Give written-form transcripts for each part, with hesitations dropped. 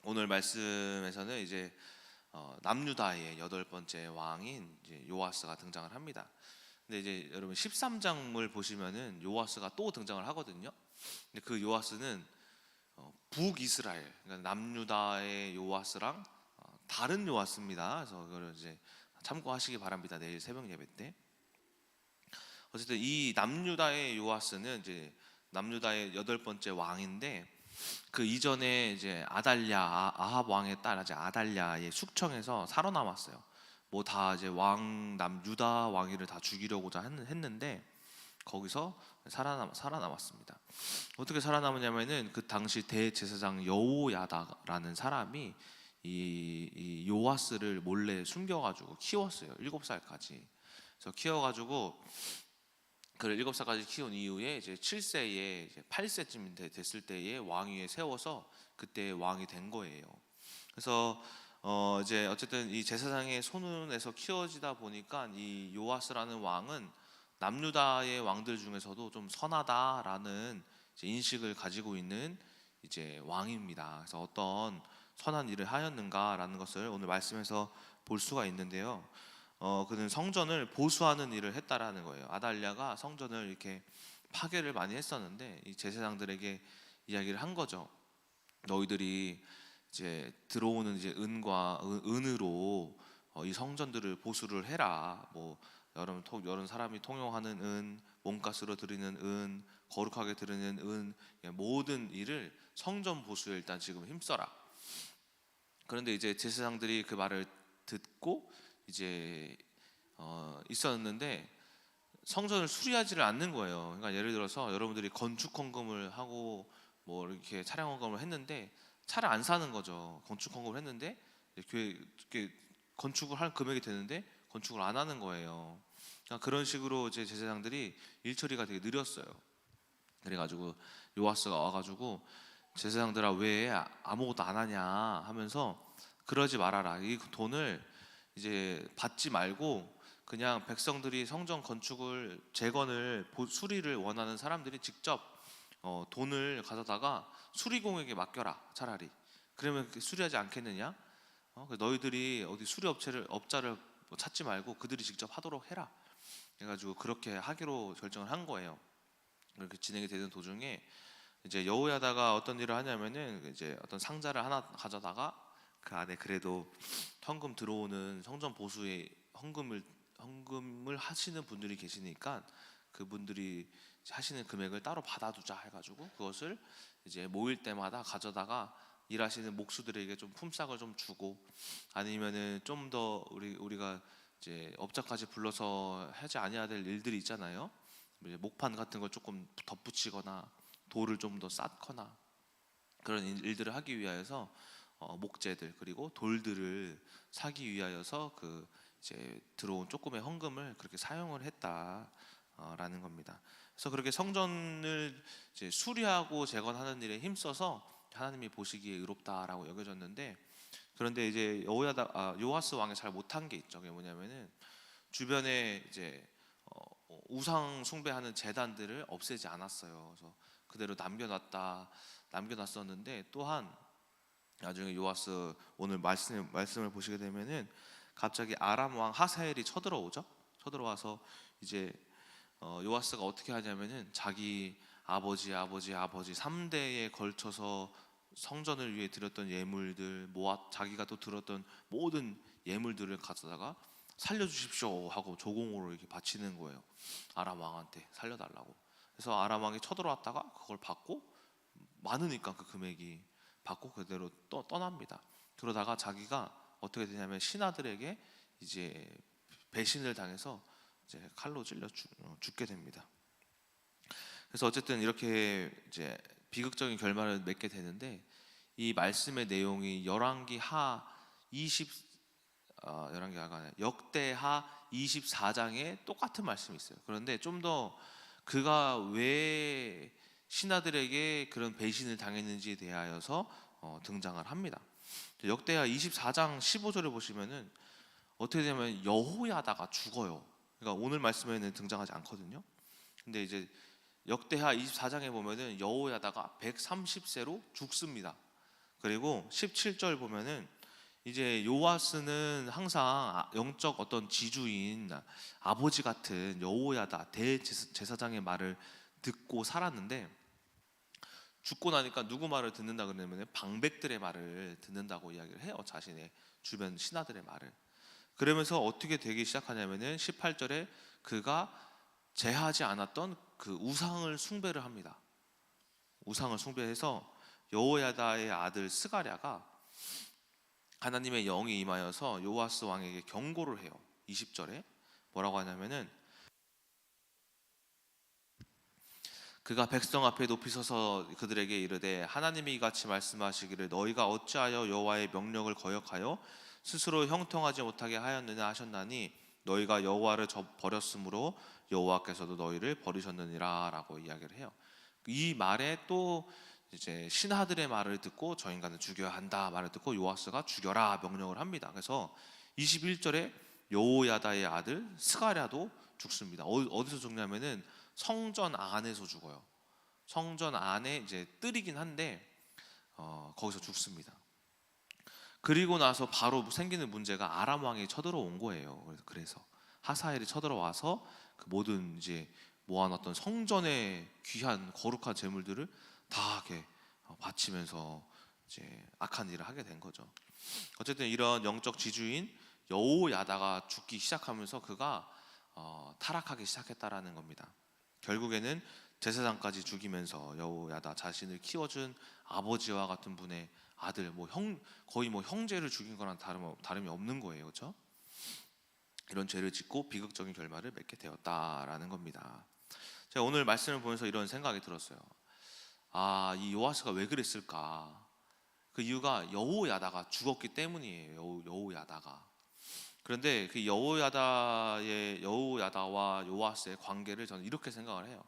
오늘 말씀에서는 이제 남유다의 여덟 번째 왕인 이제 요아스가 등장을 합니다. 근데 이제 여러분 13장을 보시면은 요아스가 또 등장을 하거든요. 근데 그 요아스는 북이스라엘, 그러니까 남유다의 요아스랑 다른 요아스입니다. 그래서 그걸 이제 참고하시기 바랍니다. 내일 새벽 예배 때. 어쨌든 이 남유다의 요아스는 이제 남유다의 여덟 번째 왕인데, 그 이전에 이제 아합 왕의 딸 이제 아달랴의 숙청에서 살아남았어요. 뭐 다 이제 남 유다 왕위를 다 죽이려고자 했는데 거기서 살아남았습니다. 어떻게 살아남았냐면은 그 당시 대제사장 여호야다라는 사람이 이 요아스를 몰래 숨겨가지고 키웠어요. 7살까지. 그래서 키워가지고 그를 7살까지 키운 이후에 이제 7세에 이제 8세쯤 됐을 때에 왕위에 세워서 그때 왕이 된 거예요. 그래서 이제 어쨌든 이 제사장의 손에서 키워지다 보니까 이 요아스라는 왕은 남유다의 왕들 중에서도 좀 선하다라는 이제 인식을 가지고 있는 이제 왕입니다. 그래서 어떤 선한 일을 하였는가라는 것을 오늘 말씀에서 볼 수가 있는데요. 그는 성전을 보수하는 일을 했다라는 거예요. 아달랴가 성전을 이렇게 파괴를 많이 했었는데 이 제사장들에게 이야기를 한 거죠. 너희들이 이제 들어오는 이제 은으로 이 성전들을 보수를 해라. 뭐 여러 사람이 통용하는 은, 몸값으로 드리는 은, 거룩하게 드리는 은, 모든 일을 성전 보수에 일단 지금 힘써라. 그런데 이제 제사장들이 그 말을 듣고 이제 있었는데 성전을 수리하지를 않는 거예요. 그러니까 예를 들어서 여러분들이 건축 헌금을 하고 뭐 이렇게 차량 헌금을 했는데 차를 안 사는 거죠. 건축 헌금을 했는데 이렇게 건축을 할 금액이 되는데 건축을 안 하는 거예요. 그러니까 그런 식으로 이제 제사장들이 일 처리가 되게 느렸어요. 그래가지고 요아스가 와가지고 제사장들아 왜 아무것도 안 하냐 하면서 그러지 말아라. 이 돈을 이제 받지 말고 그냥 백성들이 성전 건축을 재건을 수리를 원하는 사람들이 직접 돈을 가져다가 수리공에게 맡겨라 차라리. 그러면 수리하지 않겠느냐? 너희들이 어디 업자를 뭐 찾지 말고 그들이 직접 하도록 해라. 그래가지고 그렇게 하기로 결정을 한 거예요. 그렇게 진행이 되는 도중에 이제 여호야다가 어떤 일을 하냐면은 이제 어떤 상자를 하나 가져다가 그 안에 그래도 헌금 들어오는 성전 보수에 헌금을 하시는 분들이 계시니까 그분들이 하시는 금액을 따로 받아두자 해가지고 그것을 이제 모일 때마다 가져다가 일하시는 목수들에게 좀 품삯을 좀 주고, 아니면은 좀 더 우리가 이제 업자까지 불러서 하지 아니해야 될 일들이 있잖아요. 목판 같은 걸 조금 덧붙이거나 돌을 좀 더 쌓거나 그런 일들을 하기 위하여서 목재들 그리고 돌들을 사기 위하여서 그 이제 들어온 조금의 헌금을 그렇게 사용을 했다라는 겁니다. 그래서 그렇게 성전을 이제 수리하고 재건하는 일에 힘써서 하나님이 보시기에 의롭다라고 여겨졌는데, 그런데 이제 요아스 왕이 잘 못한 게 있죠. 그게 뭐냐면은 주변에 이제 우상 숭배하는 제단들을 없애지 않았어요. 그래서 그대로 남겨놨었는데, 또한 나중에 요아스 오늘 말씀을 보시게 되면은 갑자기 아람 왕 하사엘이 쳐들어오죠. 쳐들어와서 이제 요아스가 어떻게 하냐면은 자기 아버지 3대에 걸쳐서 성전을 위해 드렸던 예물들 자기가 또 들었던 모든 예물들을 가져다가 살려주십시오 하고 조공으로 이렇게 바치는 거예요. 아람 왕한테 살려달라고. 그래서 아람 왕이 쳐들어왔다가 그걸 받고 많으니까 그 금액이 받고 그대로 떠납니다. 그러다가 자기가 어떻게 되냐면 신하들에게 이제 배신을 당해서 이제 칼로 찔려 죽게 됩니다. 그래서 어쨌든 이렇게 이제 비극적인 결말을 맺게 되는데, 이 말씀의 내용이 역대하 24장에 똑같은 말씀이 있어요. 그런데 좀 더 그가 왜 신하들에게 그런 배신을 당했는지에 대하여서 등장을 합니다. 역대하 24장 15절을 보시면은 어떻게 되면 여호야다가 죽어요. 그러니까 오늘 말씀에는 등장하지 않거든요. 근데 이제 역대하 24장에 보면은 여호야다가 130세로 죽습니다. 그리고 17절 보면은 이제 요아스는 항상 영적 어떤 지주인 아버지 같은 여호야다 대제사장의 말을 듣고 살았는데, 죽고 나니까 누구 말을 듣는다 그러냐면 방백들의 말을 듣는다고 이야기를 해요. 자신의 주변 신하들의 말을. 그러면서 어떻게 되기 시작하냐면은 18절에 그가 제하지 않았던 그 우상을 숭배를 합니다. 우상을 숭배해서 여호야다의 아들 스가랴가 하나님의 영이 임하여서 요아스 왕에게 경고를 해요. 20절에 뭐라고 하냐면은 그가 백성 앞에 높이 서서 그들에게 이르되 하나님이 이같이 말씀하시기를 너희가 어찌하여 여호와의 명령을 거역하여 스스로 형통하지 못하게 하였느냐 하셨나니 너희가 여호와를 버렸으므로 여호와께서도 너희를 버리셨느니라 라고 이야기를 해요. 이 말에 또 이제 신하들의 말을 듣고 저 인간을 죽여야 한다 말을 듣고 요아스가 죽여라 명령을 합니다. 그래서 21절에 여호야다의 아들 스가랴도 죽습니다. 어디서 죽냐면은 성전 안에서 죽어요. 성전 안에 이제 뜰이긴 한데 거기서 죽습니다. 그리고 나서 바로 생기는 문제가 아람 왕이 쳐들어온 거예요. 그래서 하사엘이 쳐들어와서 그 모든 이제 모아놨던 성전의 귀한 거룩한 제물들을 다 이렇게 바치면서 이제 악한 일을 하게 된 거죠. 어쨌든 이런 영적 지주인 여호야다가 죽기 시작하면서 그가 타락하기 시작했다라는 겁니다. 결국에는 제사장까지 죽이면서 여호야다 자신을 키워준 아버지와 같은 분의 아들, 거의 형제를 죽인 거랑 다름이 없는 거예요, 그렇죠? 이런 죄를 짓고 비극적인 결말을 맺게 되었다라는 겁니다. 제가 오늘 말씀을 보면서 이런 생각이 들었어요. 이 요아스가 왜 그랬을까? 그 이유가 여호야다가 죽었기 때문이에요. 여호야다가. 그런데 그 여호야다와 요아스의 관계를 저는 이렇게 생각을 해요.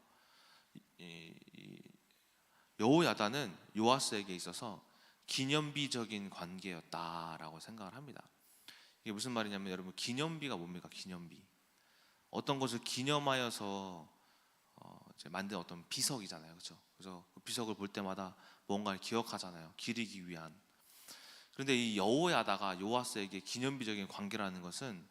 여호야다는 요아스에게 있어서 기념비적인 관계였다라고 생각을 합니다. 이게 무슨 말이냐면 여러분, 기념비가 뭡니까? 기념비. 어떤 것을 기념하여서 이제 만든 어떤 비석이잖아요, 그렇죠? 그래서 그 비석을 볼 때마다 뭔가를 기억하잖아요, 기리기 위한. 그런데 이 여호야다가 요아스에게 기념비적인 관계라는 것은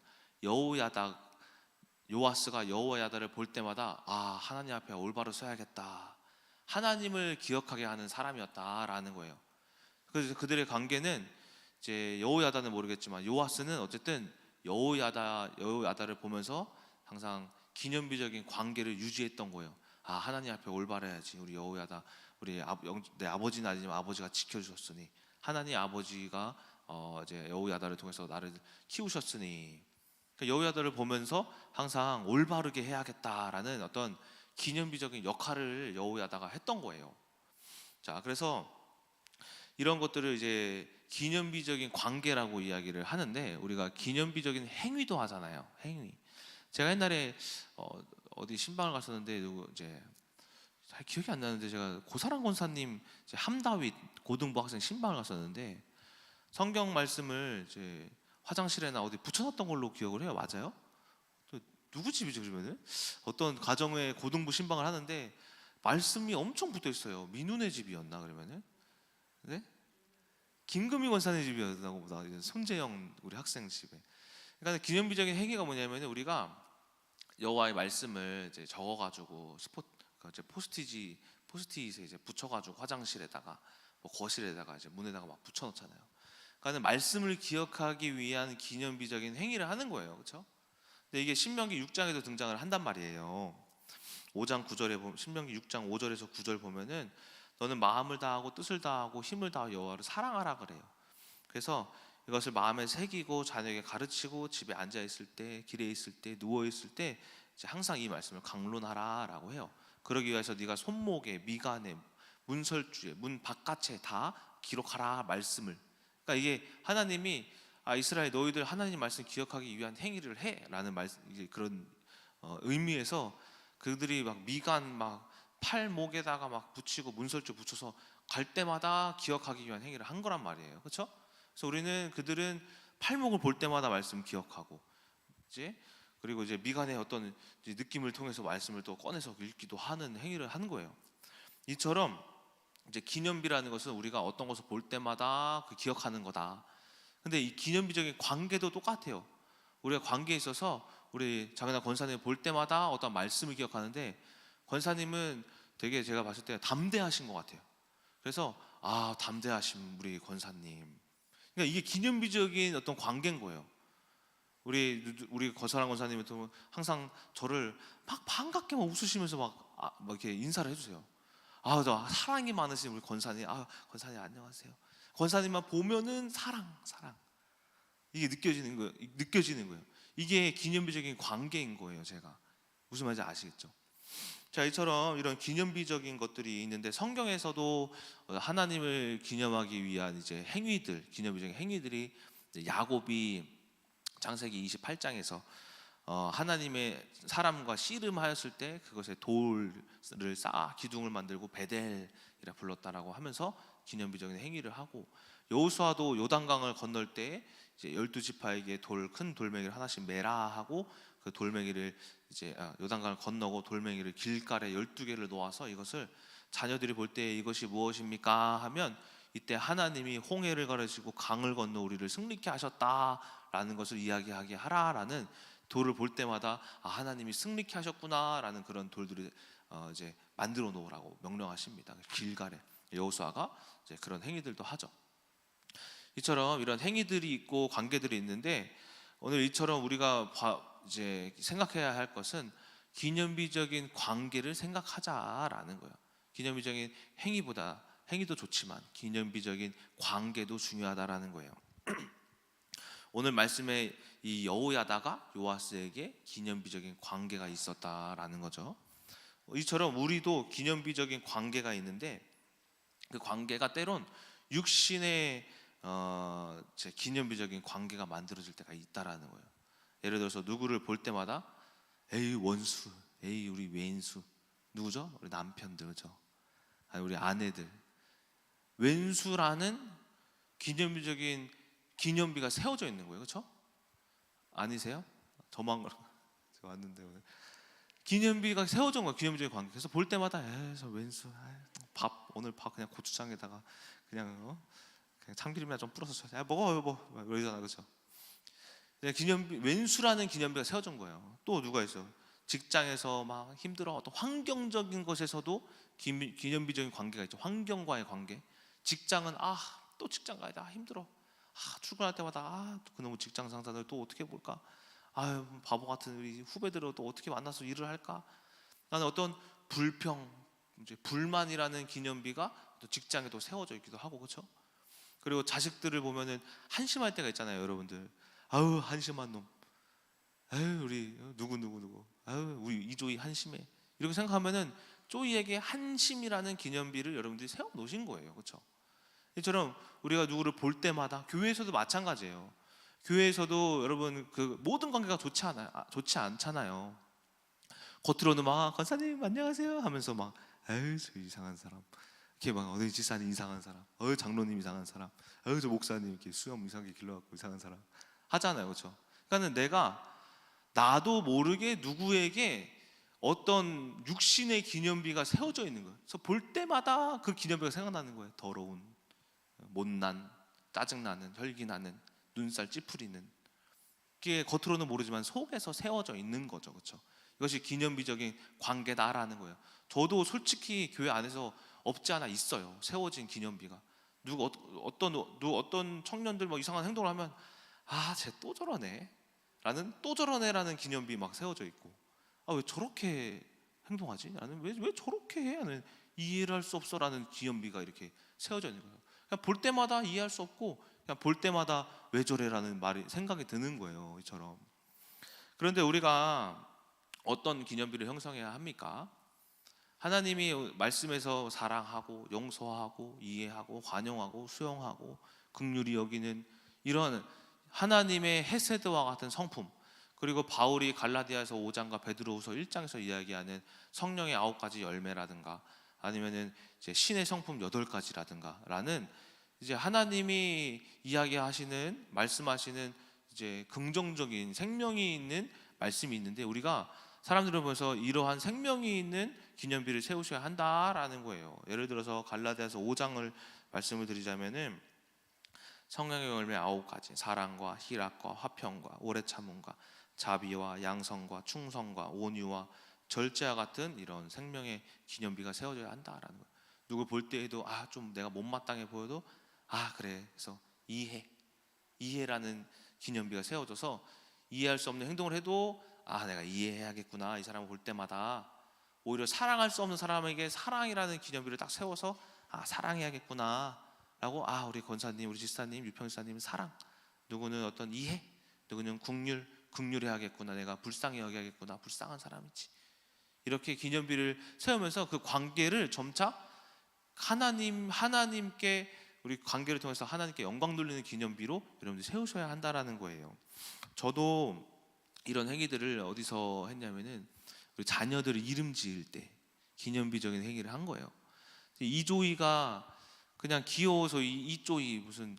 요아스가 여호야다를 볼 때마다 하나님 앞에 올바로 서야겠다, 하나님을 기억하게 하는 사람이었다라는 거예요. 그래서 그들의 관계는 이제 여호야다는 모르겠지만 요아스는 어쨌든 여호야다를 보면서 항상 기념비적인 관계를 유지했던 거예요. 하나님 앞에 올바라야지. 우리 여호야다, 내 아버지는 아니지만 아버지가 지켜주셨으니, 하나님 아버지가 이제 여호야다를 통해서 나를 키우셨으니, 그러니까 여호야다를 보면서 항상 올바르게 해야겠다라는 어떤 기념비적인 역할을 여호야다가 했던 거예요. 자, 그래서 이런 것들을 이제 기념비적인 관계라고 이야기를 하는데, 우리가 기념비적인 행위도 하잖아요. 행위. 제가 옛날에 어디 신방을 갔었는데 이제 잘 기억이 안 나는데, 제가 고사랑 권사님 함다윗 고등부 학생 신방을 갔었는데 성경 말씀을 이제 화장실에나 어디 붙여놨던 걸로 기억을 해요. 맞아요? 또 누구 집이죠 그러면은? 어떤 가정의 고등부 신방을 하는데 말씀이 엄청 붙어 있어요. 민훈의 집이었나 그러면은? 네? 김금희 권사님 집이었나 보다. 손재영 우리 학생 집에. 그러니까 기념비적인 행위가 뭐냐면 우리가 여호와의 말씀을 이제 적어가지고 포스트잇에 이제 붙여가지고 화장실에다가 거실에다가 이제 문에다가 막 붙여놓잖아요. 그러니까 말씀을 기억하기 위한 기념비적인 행위를 하는 거예요, 그렇죠? 근데 이게 신명기 6장에도 등장을 한단 말이에요. 5장 9절에 보면, 신명기 6장 5절에서 9절 보면은 너는 마음을 다하고 뜻을 다하고 힘을 다하여 여호와를 사랑하라 그래요. 그래서 이것을 마음에 새기고 자녀에게 가르치고 집에 앉아 있을 때, 길에 있을 때, 누워 있을 때 이제 항상 이 말씀을 강론하라라고 해요. 그러기 위해서 네가 손목에, 미간에, 문설주에, 문 바깥에 다 기록하라 말씀을. 그러니까 이게 하나님이 이스라엘 너희들 하나님 말씀 기억하기 위한 행위를 해라는 이제 그런 의미에서 그들이 막 미간 팔목에다가 막 붙이고 문설주 붙여서 갈 때마다 기억하기 위한 행위를 한 거란 말이에요, 그렇죠? 그래서 그들은 팔목을 볼 때마다 말씀 기억하고, 그리고 이제 미간의 어떤 느낌을 통해서 말씀을 또 꺼내서 읽기도 하는 행위를 하는 거예요. 이처럼 이제 기념비라는 것은 우리가 어떤 것을 볼 때마다 그 기억하는 거다. 근데 이 기념비적인 관계도 똑같아요. 우리가 관계에 있어서 우리 장현아 권사님 볼 때마다 어떤 말씀을 기억하는데, 권사님은 되게 제가 봤을 때 담대하신 것 같아요. 그래서 담대하신 우리 권사님. 그러니까 이게 기념비적인 어떤 관계인 거예요. 우리 거사랑 권사님은 항상 저를 막 반갑게만 웃으시면서 막 이렇게 인사를 해주세요. 저 사랑이 많으신 우리 권사님. 권사님 안녕하세요. 권사님만 보면은 사랑. 이게 느껴지는 거예요. 이게 기념비적인 관계인 거예요. 제가 무슨 말인지 아시겠죠? 자, 이처럼 이런 기념비적인 것들이 있는데, 성경에서도 하나님을 기념하기 위한 이제 행위들, 기념비적인 행위들이, 야곱이 창세기 28장에서 하나님의 사람과 씨름하였을 때 그것에 돌을 쌓아 기둥을 만들고 베델이라 불렀다라고 하면서 기념비적인 행위를 하고, 여호수아도 요단강을 건널 때 이제 12지파에게 큰 돌멩이를 하나씩 매라 하고, 그 돌멩이를 이제 요단강을 건너고 돌멩이를 길가에 12개를 놓아서 이것을 자녀들이 볼 때 이것이 무엇입니까 하면, 이때 하나님이 홍해를 가르시고 강을 건너 우리를 승리케 하셨다라는 것을 이야기하게 하라라는, 돌을 볼 때마다 하나님이 승리케 하셨구나라는 그런 돌들을 이제 만들어 놓으라고 명령하십니다. 길가에 여호수아가 이제 그런 행위들도 하죠. 이처럼 이런 행위들이 있고 관계들이 있는데, 오늘 이처럼 우리가 이제 생각해야 할 것은 기념비적인 관계를 생각하자라는 거예요. 기념비적인 행위도 좋지만 기념비적인 관계도 중요하다라는 거예요. 오늘 말씀에 이 여호야다가 요아스에게 기념비적인 관계가 있었다라는 거죠. 이처럼 우리도 기념비적인 관계가 있는데, 그 관계가 때론 육신의 기념비적인 관계가 만들어질 때가 있다라는 거예요. 예를 들어서 누구를 볼 때마다 에이 원수, 에이 우리 왼수, 누구죠? 우리 남편들, 그죠? 아니 우리 아내들, 왼수라는 기념비적인 기념비가 세워져 있는 거예요, 그렇죠? 아니세요? 저만 왔는데 오늘 기념비가 세워져 있는 거예요. 기념비적인 관계. 그래서 볼 때마다 저 왼수, 오늘 밥 그냥 고추장에다가 그냥 참기름이나 좀 뿌려서 먹어 여보, 이러잖아, 그렇죠? 왼수라는 기념비가 세워진 거예요. 또 누가 있어요? 직장에서 막 힘들어, 어떤 환경적인 것에서도 기념비적인 관계가 있죠. 환경과의 관계. 직장은 또 직장 가야 돼, 힘들어, 출근할 때마다 그놈의 직장 상사들 또 어떻게 볼까, 바보 같은 우리 후배들을 또 어떻게 만나서 일을 할까. 나는 어떤 이제 불만이라는 기념비가 또 직장에도 세워져 있기도 하고, 그렇죠? 그리고 자식들을 보면은 한심할 때가 있잖아요, 여러분들. 한심한 놈. 우리 누구. 우리 이조이 한심해. 이렇게 생각하면은 쪼이에게 한심이라는 기념비를 여러분들이 세워 놓으신 거예요, 그렇죠? 이처럼 우리가 누구를 볼 때마다, 교회에서도 마찬가지예요. 교회에서도 여러분 그 모든 관계가 좋지 않잖아요. 겉으로는 막 권사님 안녕하세요 하면서 막 저 이상한 사람, 이렇게 막 어느 지사님 이상한 사람, 장로님 이상한 사람, 저 목사님 이렇게 수염 이상하게 길러갖고 이상한 사람 하잖아요, 그렇죠? 그러니까는 나도 모르게 누구에게 어떤 육신의 기념비가 세워져 있는 거예요. 그래서 볼 때마다 그 기념비가 생각나는 거예요. 더러운, 못난, 짜증나는, 혈기나는, 눈살 찌푸리는, 그게 겉으로는 모르지만 속에서 세워져 있는 거죠, 그렇죠? 이것이 기념비적인 관계다라는 거예요. 저도 솔직히 교회 안에서 없지 않아 있어요, 세워진 기념비가. 어떤 청년들 뭐 이상한 행동을 하면 쟤 또 저러네 라는, 또 저러네라는 기념비 막 세워져 있고, 왜 저렇게 행동하지? 나는 왜 저렇게 해? 나는 이해를 할 수 없어라는 기념비가 이렇게 세워져 있는 거예요. 그냥 볼 때마다 이해할 수 없고, 그냥 볼 때마다 왜 저래라는 생각이 드는 거예요, 이처럼. 그런데 우리가 어떤 기념비를 형성해야 합니까? 하나님이 말씀에서 사랑하고 용서하고 이해하고 관용하고 수용하고 긍휼히 여기는 이런 하나님의 헤세드와 같은 성품, 그리고 바울이 갈라디아서 5장과 베드로후서 1장에서 이야기하는 성령의 9가지 열매라든가, 아니면은 이제 신의 성품 8가지라든가 라는, 이제 하나님이 말씀하시는 이제 긍정적인 생명이 있는 말씀이 있는데, 우리가 사람들을 보면서 이러한 생명이 있는 기념비를 세우셔야 한다라는 거예요. 예를 들어서 갈라디아서 5장을 말씀을 드리자면은 성령의 열매 9가지, 사랑과 희락과 화평과 오래 참음과 자비와 양성과 충성과 온유와 절제와 같은 이런 생명의 기념비가 세워져야 한다라는 거예요. 누굴 볼 때에도 좀 내가 못마땅해 보여도 그래, 그래서 이해라는 기념비가 세워져서 이해할 수 없는 행동을 해도 내가 이해해야겠구나, 이 사람을 볼 때마다. 오히려 사랑할 수 없는 사람에게 사랑이라는 기념비를 딱 세워서 사랑해야겠구나 라고, 우리 권사님, 우리 집사님, 유평사님은 사랑, 누구는 어떤 이해, 누구는 긍휼해야겠구나, 내가 불쌍히 여겨야겠구나, 불쌍한 사람이지. 이렇게 기념비를 세우면서 그 관계를 점차 하나님께, 우리 관계를 통해서 하나님께 영광 돌리는 기념비로 여러분들 세우셔야 한다라는 거예요. 저도 이런 행위들을 어디서 했냐면은 우리 자녀들을 이름 지을 때 기념비적인 행위를 한 거예요. 이조이가 그냥 귀여워서 이조이 무슨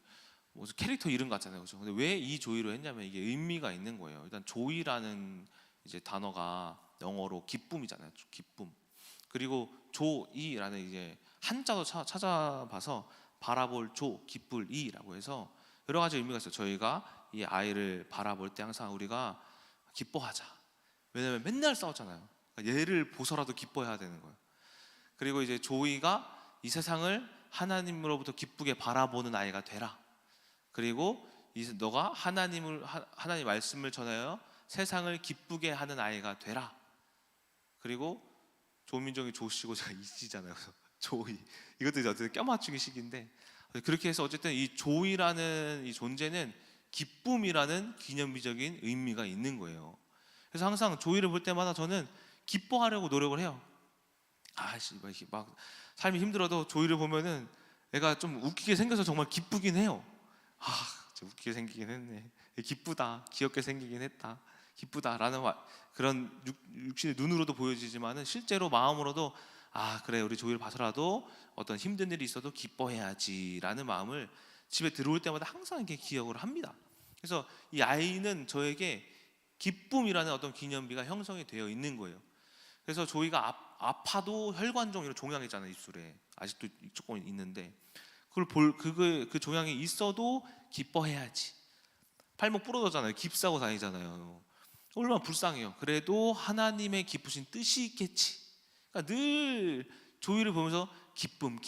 캐릭터 이름 같잖아요, 그렇죠? 근데 왜 이조이로 했냐면 이게 의미가 있는 거예요. 일단 조이라는 이제 단어가 영어로 기쁨이잖아요, 기쁨. 그리고 조이라는 이제 한자도 찾아봐서 바라볼 조, 기쁠 이라고 해서 여러 가지 의미가 있어요. 저희가 이 아이를 바라볼 때 항상 우리가 기뻐하자. 왜냐면 맨날 싸웠잖아요. 그러니까 얘를 보서라도 기뻐해야 되는 거예요. 그리고 이제 조이가 이 세상을 하나님으로부터 기쁘게 바라보는 아이가 되라. 그리고 너가 하나님 말씀을 전하여 세상을 기쁘게 하는 아이가 되라. 그리고 조민정이 조씨고 제가 이씨잖아요. 조이. 이것도 이제 어쨌든 껴맞추기 식인데, 그렇게 해서 어쨌든 이 조이라는 이 존재는 기쁨이라는 기념비적인 의미가 있는 거예요. 그래서 항상 조이를 볼 때마다 저는 기뻐하려고 노력을 해요. 막 삶이 힘들어도 조이를 보면은 애가 좀 웃기게 생겨서 정말 기쁘긴 해요. 진짜 웃기게 생기긴 했네. 기쁘다, 귀엽게 생기긴 했다, 기쁘다라는 그런 육신의 눈으로도 보여지지만은 실제로 마음으로도 그래, 우리 조이를 봐서라도 어떤 힘든 일이 있어도 기뻐해야지라는 마음을 집에 들어올 때마다 항상 이렇게 기억을 합니다. 그래서 이 아이는 저에게 기쁨이라는 어떤 기념비가 형성이 되어 있는 거예요. 그래서 조이가 아파도 혈관종 이런 종양 있잖아요, 입술에 아직도 조금 있는데, 그 종양이 있어도 기뻐해야지. 팔목 부러졌잖아요, 깁스하고 다니잖아요. 얼마나 불쌍해요. 그래도 하나님의 기쁘신 뜻이 있겠지. 그러니까 늘 조이를 보면서 기쁨,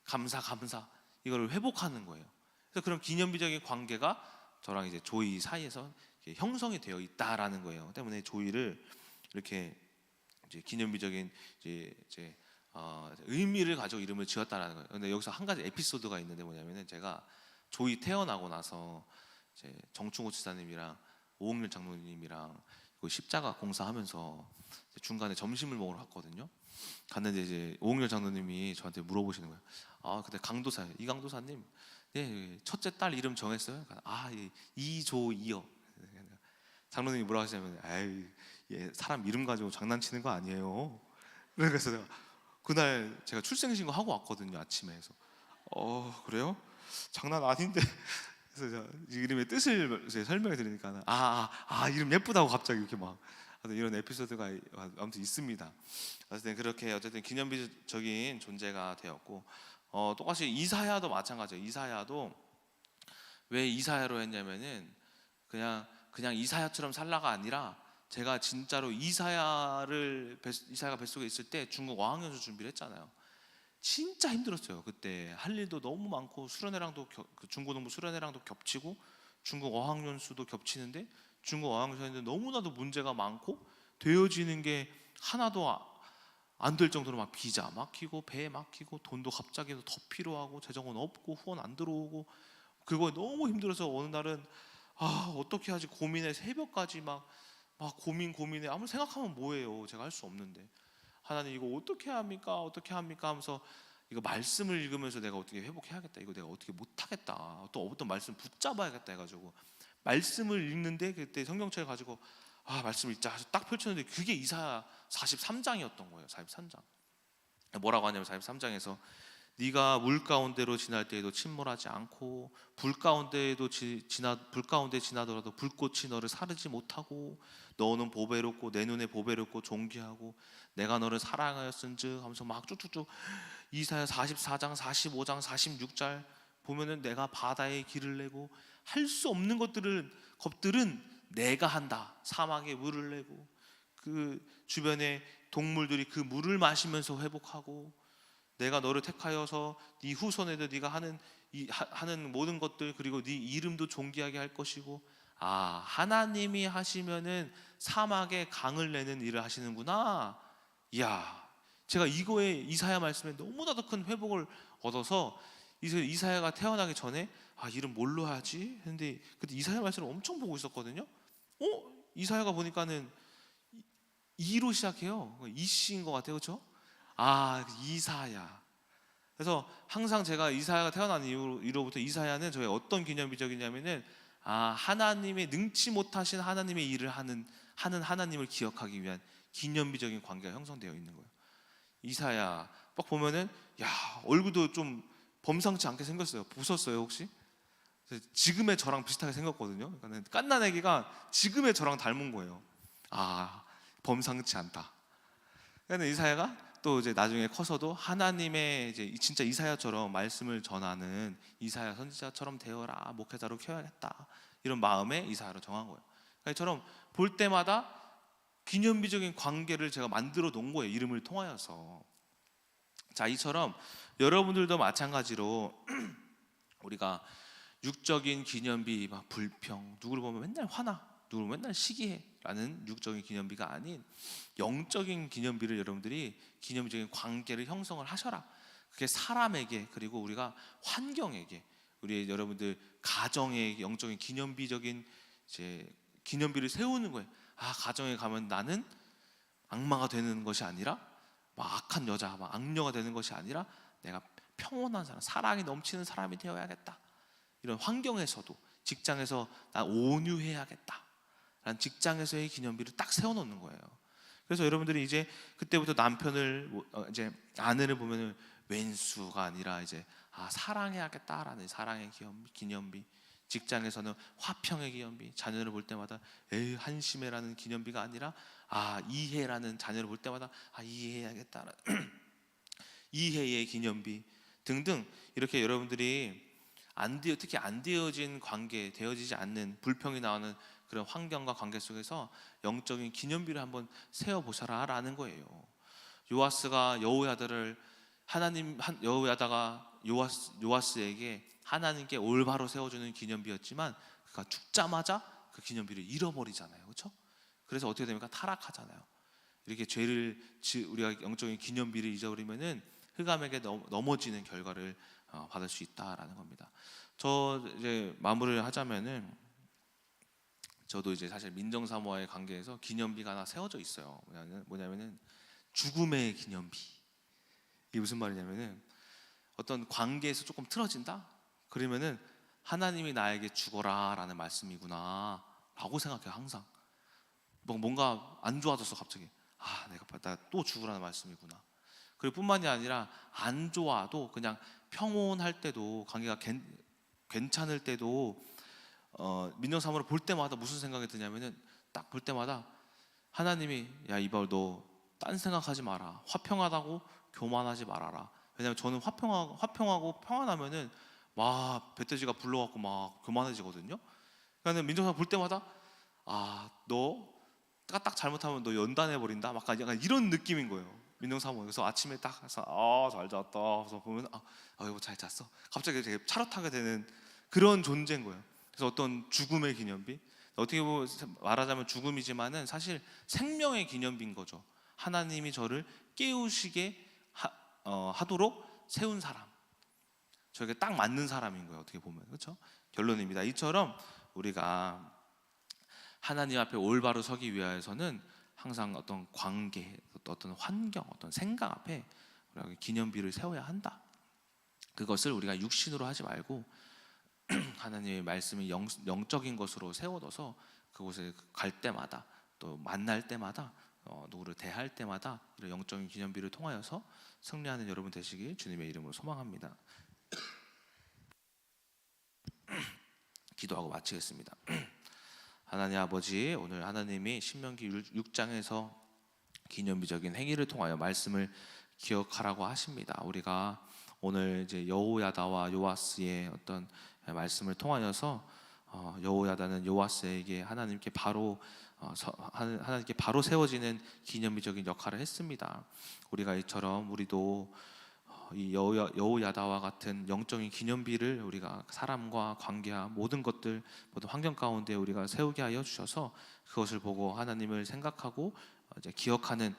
감사 이거를 회복하는 거예요. 그래서 그런 기념비적인 관계가 저랑 이제 조이 사이에서 형성이 되어 있다라는 거예요. 때문에 조이를 이렇게 이제 기념비적인 이제 의미를 가지고 이름을 지었다라는 거예요. 근데 여기서 한 가지 에피소드가 있는데 뭐냐면은, 제가 조이 태어나고 나서 이제 정충호 지사님이랑 오홍렬 장로님이랑 그 십자가 공사하면서 중간에 점심을 먹으러 갔거든요. 갔는데 이제 오홍렬 장로님이 저한테 물어보시는 거예요. 근데 이 강도사님, 네, 첫째 딸 이름 정했어요? 이조이요. 장로님이 뭐라고 하시냐면, 얘 사람 이름 가지고 장난치는 거 아니에요. 그래서 그날 제가 출생신고 하고 왔거든요, 아침에. 해서 그래요? 장난 아닌데. 그래서 이름의 뜻을 설명해 드리니까 이름 예쁘다고 갑자기 이렇게 막 이런 에피소드가 아무튼 있습니다. 어쨌든 그렇게 기념비적인 존재가 되었고, 똑같이 이사야도 마찬가지예요. 이사야도 왜 이사야로 했냐면은 그냥 이사야처럼 살라가 아니라, 제가 진짜로 이사야가 뱃속에 있을 때 중국 어학연수 준비를 했잖아요. 진짜 힘들었어요. 그때 할 일도 너무 많고, 중고등부 수련회랑도 겹치고 중국 어학연수도 겹치는데, 중국 어학연수는 너무나도 문제가 많고 되어지는 게 하나도 안 될 정도로 막 비자 막히고 배 막히고 돈도 갑자기 더 필요하고 재정은 없고 후원 안 들어오고, 그거 너무 힘들어서 어느 날은 어떻게 하지 고민해, 새벽까지 막 고민해. 아무리 생각하면 뭐예요, 제가 할 수 없는데. 하나님, 이거 어떻게 합니까 하면서 이거 말씀을 읽으면서 내가 어떻게 회복해야겠다, 이거 내가 어떻게 못하겠다, 또 어떤 말씀 붙잡아야겠다 해가지고 말씀을 읽는데, 그때 성경책을 가지고 말씀 읽자 해서 딱 펼쳤는데 그게 이사야 43장이었던 거예요. 43장 뭐라고 하냐면, 43장에서 네가 물 가운데로 지날 때에도 침몰하지 않고 불 가운데에도 불 가운데 지나더라도 불꽃이 너를 사르지 못하고 너는 보배롭고 내 눈에 보배롭고 존귀하고 내가 너를 사랑하였은즉 하면서 막 쭉쭉쭉 이사야 44장 45장 46절 보면은 내가 바다에 길을 내고 할 수 없는 것들은 내가 한다. 사막에 물을 내고 그 주변에 동물들이 그 물을 마시면서 회복하고 내가 너를 택하여서 네 후손에도 네가 하는 모든 것들 그리고 네 이름도 존귀하게 할 것이고 하나님이 하시면은 사막에 강을 내는 일을 하시는구나. 이야, 제가 이거에 이사야 말씀에 너무나도 큰 회복을 얻어서 이사야가 태어나기 전에 이름 뭘로 하지? 했는데 그때 이사야 말씀을 엄청 보고 있었거든요. 이사야가 보니까는 이로 시작해요. 이씨인 것 같아요, 그렇죠? 이사야. 그래서 항상 제가 이사야가 태어난 이후로부터 이사야는 저의 어떤 기념비적이냐면은 하나님의 능치 못하신 하나님의 일을 하는 하나님을 기억하기 위한 기념비적인 관계가 형성되어 있는 거예요. 이사야 딱 보면은 얼굴도 좀 범상치 않게 생겼어요. 보셨어요 혹시? 지금의 저랑 비슷하게 생겼거든요. 그러니까 갓난아기가 지금의 저랑 닮은 거예요. 범상치 않다. 그러니까 이사야가 또 이제 나중에 커서도 하나님의 이제 진짜 이사야처럼 말씀을 전하는 이사야 선지자처럼 되어라, 목회자로 키워야겠다 이런 마음에 이사야로 정한 거예요. 그러니까 이처럼 볼 때마다 기념비적인 관계를 제가 만들어 놓은 거예요. 이름을 통하여서. 자, 이처럼 여러분들도 마찬가지로 우리가 육적인 기념비, 막 불평, 누구를 보면 맨날 화나, 누구를 보면 맨날 시기해라는 육적인 기념비가 아닌 영적인 기념비를 여러분들이 기념비적인 관계를 형성을 하셔라. 그게 사람에게 그리고 우리가 환경에게 우리 여러분들 가정의 영적인 기념비적인 이제 기념비를 세우는 거예요. 가정에 가면 나는 악마가 되는 것이 아니라 막 악한 여자, 막 악녀가 되는 것이 아니라 내가 평온한 사람, 사랑이 넘치는 사람이 되어야겠다. 이런 환경에서도 직장에서 나 온유해야겠다 라는 직장에서의 기념비를 딱 세워놓는 거예요. 그래서 여러분들이 이제 그때부터 남편을 이제 아내를 보면은 왼수가 아니라 이제 사랑해야겠다라는 사랑의 기념비, 직장에서는 화평의 기념비, 자녀를 볼 때마다 한심해라는 기념비가 아니라 이해라는 자녀를 볼 때마다 이해해야겠다라는 이해의 기념비 등등 이렇게 여러분들이 특히 안 되어진 관계, 되어지지 않는 불평이 나오는 그런 환경과 관계 속에서 영적인 기념비를 한번 세워보셔라라는 거예요. 요아스가 여호야다가 요아스에게 하나님께 올바로 세워주는 기념비였지만 그가 죽자마자 그 기념비를 잃어버리잖아요, 그렇죠? 그래서 어떻게 됩니까? 타락하잖아요. 이렇게 우리가 영적인 기념비를 잊어버리면은 흑암에게 넘어지는 결과를 받을 수 있다라는 겁니다. 저 이제 마무리를 하자면은 저도 이제 사실 민정사모와의 관계에서 기념비가 하나 세워져 있어요. 뭐냐면은 죽음의 기념비. 이게 무슨 말이냐면은 어떤 관계에서 조금 틀어진다? 그러면은 하나님이 나에게 죽어라라는 말씀이구나 라고 생각해요. 항상 뭔가 안 좋아졌어 갑자기. 나 또 죽으라는 말씀이구나. 그리고 뿐만이 아니라 안 좋아도 그냥 평온할 때도 관계가 괜찮을 때도 민정사모를 볼 때마다 무슨 생각이 드냐면은 딱 볼 때마다 하나님이 이발 너 딴 생각하지 마라. 화평하다고 교만하지 말아라. 왜냐면 저는 화평하고 평안하면은 막 배터지가 불러갖고 막 교만해지거든요. 그러니까 민정사모 볼 때마다 너가 딱 잘못하면 너 연단해 버린다. 막 약간 이런 느낌인 거예요. 민정사모. 그래서 아침에 딱 가서 잘 잤다. 그래서 보면 여보 잘 잤어. 갑자기 되게 차렷하게 되는 그런 존재인 거예요. 그래서 어떤 죽음의 기념비, 어떻게 보면 말하자면 죽음이지만은 사실 생명의 기념비인 거죠. 하나님이 저를 깨우시게 하도록 세운 사람, 저에게 딱 맞는 사람인 거예요. 어떻게 보면 그렇죠? 결론입니다. 이처럼 우리가 하나님 앞에 올바로 서기 위하여서는 항상 어떤 관계, 어떤 환경, 어떤 생각 앞에 우리가 기념비를 세워야 한다. 그것을 우리가 육신으로 하지 말고 하나님의 말씀이 영적인 것으로 세워둬서 그곳에 갈 때마다 또 만날 때마다 누구를 대할 때마다 이런 영적인 기념비를 통하여서 승리하는 여러분 되시길 주님의 이름으로 소망합니다. 기도하고 마치겠습니다. 하나님 아버지, 오늘 하나님이 신명기 6장에서 기념비적인 행위를 통하여 말씀을 기억하라고 하십니다. 우리가 오늘 이제 여호야다와 요아스의 어떤 말씀을 통하여서 여호야다는 요아스에게 하나님께 바로 세워지는 기념비적인 역할을 했습니다. 우리가 이처럼 우리도 이 여호야다와 같은 영적인 기념비를 우리가 사람과 관계와 모든 것들 모든 환경 가운데 우리가 세우게 하여 주셔서 그것을 보고 하나님을 생각하고 이제 기억하는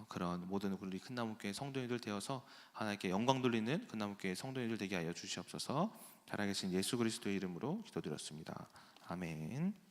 그런 모든 우리 큰나무교회 성도님들 되어서 하나님께 영광 돌리는 큰나무교회 성도님들 되게 하여 주시옵소서. 살아계신 예수 그리스도의 이름으로 기도드렸습니다. 아멘.